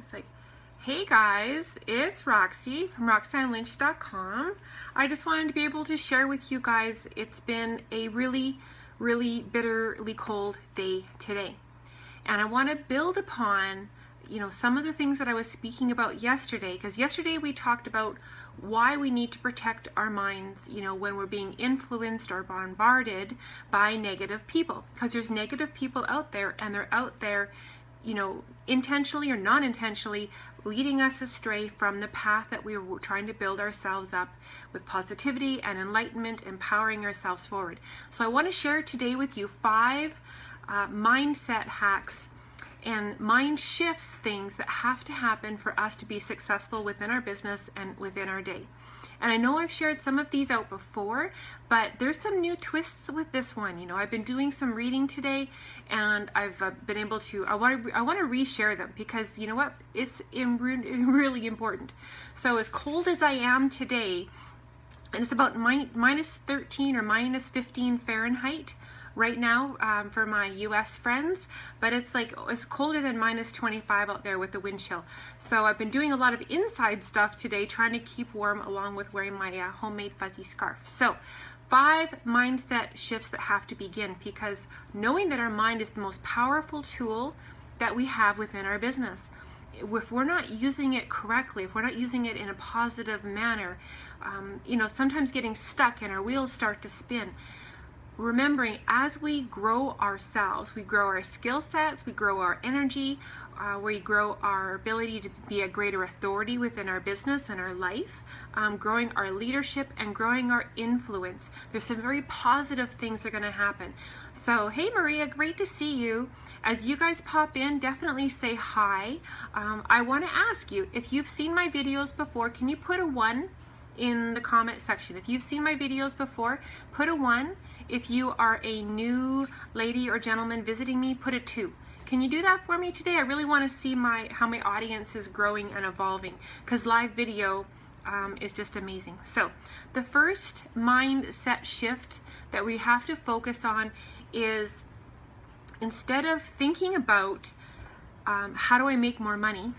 It's like, hey guys, it's Roxy from RoxanneLynch.com. I just wanted to be able to share with you guys, it's been a really bitterly cold day today. And I want to build upon, some of the things that I was speaking about yesterday, because yesterday we talked about why we need to protect our minds, when we're being influenced or bombarded by negative people. Because there's negative people out there, and they're out there, intentionally or non-intentionally leading us astray from the path that we were trying to build ourselves up with positivity and enlightenment, empowering ourselves forward. So I want to share today with you 5 mindset hacks and mind shifts, things that have to happen for us to be successful within our business and within our day. And I know I've shared some of these out before, but there's some new twists with this one. I've been doing some reading today, and I've been able to, I want to reshare them, because you know what? It's really important. So as cold as I am today, and it's about minus 13 or minus 15 Fahrenheit right now for my US friends, but it's colder than minus 25 out there with the wind chill. So I've been doing a lot of inside stuff today, trying to keep warm along with wearing my homemade fuzzy scarf. So 5 mindset shifts that have to begin, because knowing that our mind is the most powerful tool that we have within our business. If we're not using it correctly, if we're not using it in a positive manner, sometimes getting stuck and our wheels start to spin. Remembering, as we grow ourselves, we grow our skill sets, we grow our energy, we grow our ability to be a greater authority within our business and our life, growing our leadership and growing our influence. There's some very positive things that are going to happen. So, hey Maria, great to see you. As you guys pop in, definitely say hi. I want to ask you, if you've seen my videos before, can you put a 1 in the comment section? If you've seen my videos before, put a 1. If you are a new lady or gentleman visiting me, put a 2. Can you do that for me today? I really want to see how my audience is growing and evolving, because live video is just amazing. So the first mindset shift that we have to focus on is, instead of thinking about how do I make more money,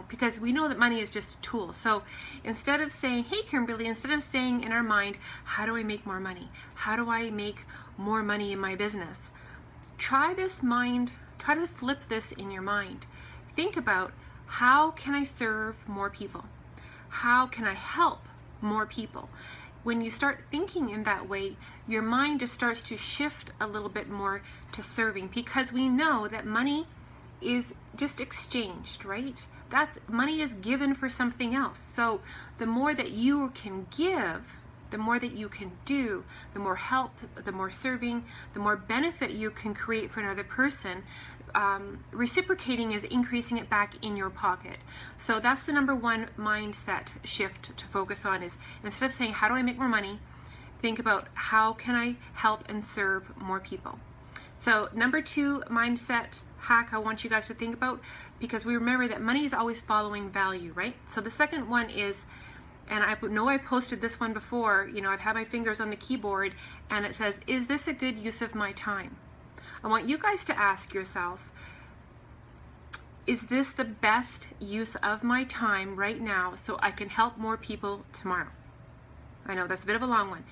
because we know that money is just a tool. So instead of saying, hey Kimberly, instead of saying in our mind, how do I make more money? How do I make more money in my business? Try to flip this in your mind. Think about, how can I serve more people? How can I help more people? When you start thinking in that way, your mind just starts to shift a little bit more to serving, because we know that money is just exchanged, right? That money is given for something else. So the more that you can give, the more that you can do, the more help, the more serving, the more benefit you can create for another person. Reciprocating is increasing it back in your pocket. So that's the number 1 mindset shift to focus on, is instead of saying, how do I make more money? Think about, how can I help and serve more people? So number 2 mindset hack I want you guys to think about, because we remember that money is always following value, right? So the second one is, and I know I posted this one before, I've had my fingers on the keyboard, and it says, is this a good use of my time? I want you guys to ask yourself, is this the best use of my time right now so I can help more people tomorrow? I know that's a bit of a long one.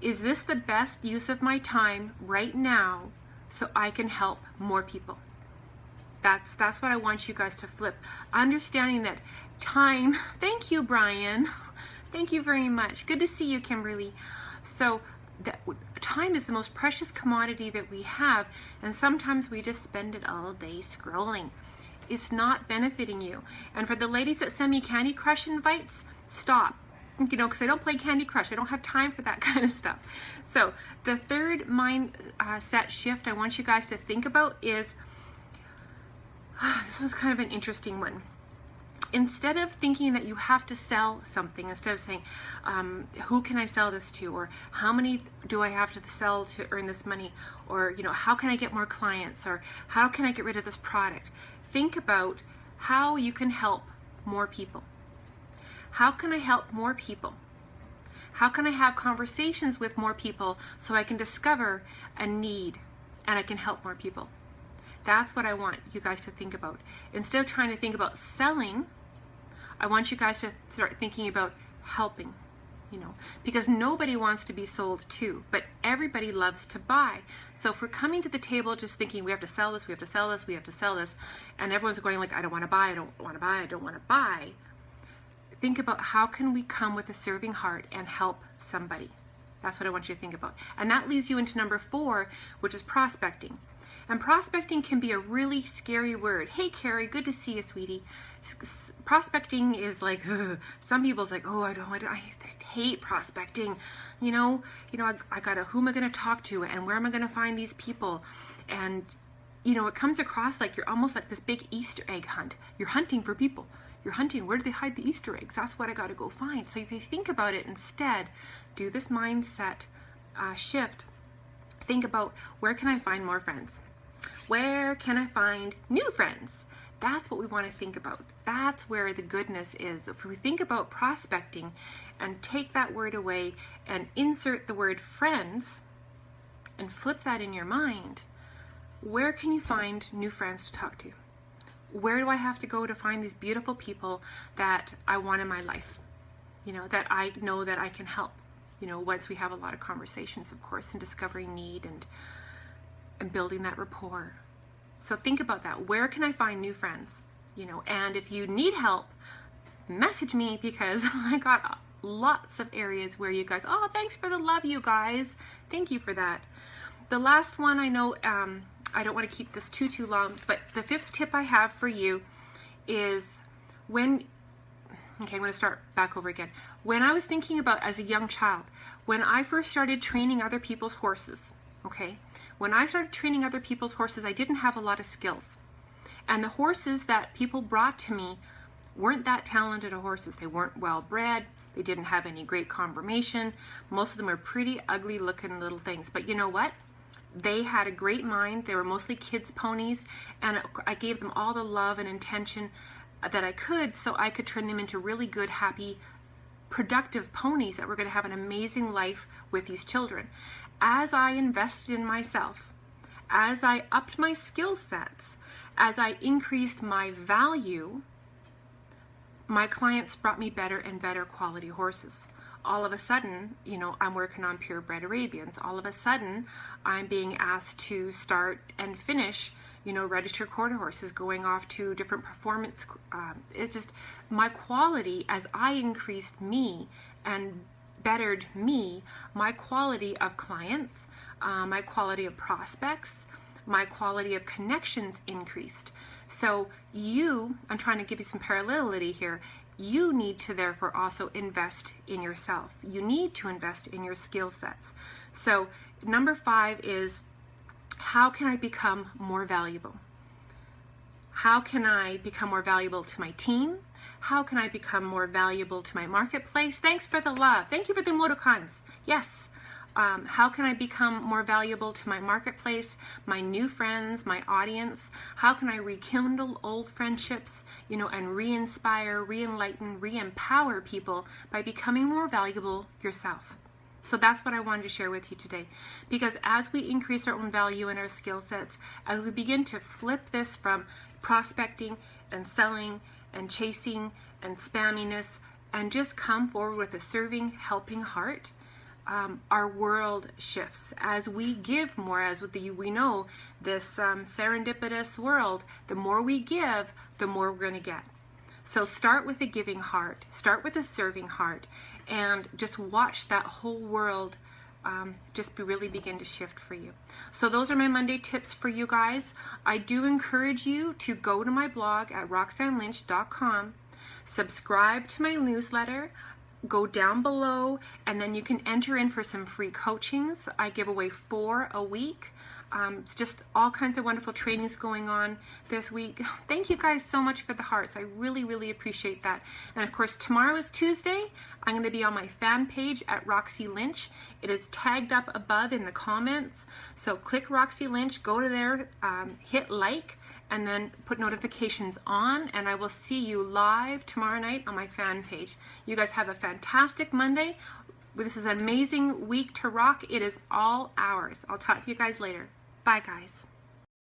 Is this the best use of my time right now so I can help more people? That's what I want you guys to flip. Understanding that time, thank you, Brian. Thank you very much. Good to see you, Kimberly. So time is the most precious commodity that we have, and sometimes we just spend it all day scrolling. It's not benefiting you. And for the ladies that send me Candy Crush invites, stop. Because I don't play Candy Crush. I don't have time for that kind of stuff. So the third mindset shift I want you guys to think about is, this was kind of an interesting one. Instead of thinking that you have to sell something, instead of saying, who can I sell this to? Or how many do I have to sell to earn this money? Or, how can I get more clients? Or how can I get rid of this product? Think about how you can help more people. How can I help more people? How can I have conversations with more people so I can discover a need and I can help more people? That's what I want you guys to think about. Instead of trying to think about selling, I want you guys to start thinking about helping, because nobody wants to be sold to, but everybody loves to buy. So if we're coming to the table just thinking we have to sell this, we have to sell this, we have to sell this, and everyone's going like, I don't want to buy, I don't want to buy, I don't want to buy. Think about how can we come with a serving heart and help somebody. That's what I want you to think about. And that leads you into number 4, which is prospecting. And prospecting can be a really scary word. Hey, Carrie, good to see you, sweetie. Prospecting is like, some people's like, oh, I hate prospecting. I gotta, who am I gonna talk to, and where am I gonna find these people? And it comes across like you're almost like this big Easter egg hunt. You're hunting for people. You're hunting, where do they hide the Easter eggs? That's what I gotta go find. So if you think about it instead, do this mindset shift. Think about, where can I find more friends? Where can I find new friends? That's what we want to think about. That's where the goodness is. If we think about prospecting and take that word away and insert the word friends and flip that in your mind, where can you find new friends to talk to? Where do I have to go to find these beautiful people that I want in my life? That I know that I can help. Once we have a lot of conversations, of course, and discovering need and building that rapport. So think about that. Where can I find new friends? And if you need help, message me, because I got lots of areas where you guys, oh, thanks for the love, you guys. Thank you for that. The last one, I know, I don't want to keep this too long, but the 5th tip I have for you is I'm going to start back over again. When I was thinking about, as a young child, when I first started training other people's horses, when I started training other people's horses, I didn't have a lot of skills. And the horses that people brought to me weren't that talented of horses. They weren't well bred. They didn't have any great conformation. Most of them were pretty ugly looking little things. But you know what? They had a great mind. They were mostly kids' ponies. And I gave them all the love and intention that I could, so I could turn them into really good, happy, productive ponies that were going to have an amazing life with these children. As I invested in myself, as I upped my skill sets, as I increased my value, my clients brought me better and better quality horses. All of a sudden, I'm working on purebred Arabians. All of a sudden, I'm being asked to start and finish registered quarter horses, going off to different performance. It's just my quality, as I increased me and bettered me, my quality of clients, my quality of prospects, my quality of connections increased. So I'm trying to give you some parallelity here. You need to therefore also invest in yourself. You need to invest in your skill sets. So number 5 is, how can I become more valuable? How can I become more valuable to my team? How can I become more valuable to my marketplace? Thanks for the love. Thank you for the emoticons. Yes. How can I become more valuable to my marketplace, my new friends, my audience? How can I rekindle old friendships, and re-inspire, re-enlighten, re-empower people by becoming more valuable yourself? So that's what I wanted to share with you today. Because as we increase our own value and our skill sets, as we begin to flip this from prospecting and selling and chasing and spamminess, and just come forward with a serving, helping heart, our world shifts. As we give more, as we know this serendipitous world, the more we give, the more we're going to get. So start with a giving heart, start with a serving heart, and just watch that whole world really begin to shift for you. So those are my Monday tips for you guys. I do encourage you to go to my blog at roxannelynch.com, subscribe to my newsletter, go down below, and then you can enter in for some free coachings. I give away 4 a week. It's just all kinds of wonderful trainings going on this week. Thank you guys so much for the hearts. I really, really appreciate that. And of course, tomorrow is Tuesday. I'm going to be on my fan page at Roxy Lynch. It is tagged up above in the comments. So click Roxy Lynch, go to there, hit like, and then put notifications on, and I will see you live tomorrow night on my fan page. You guys have a fantastic Monday. This is an amazing week to rock. It is all ours. I'll talk to you guys later. Bye, guys.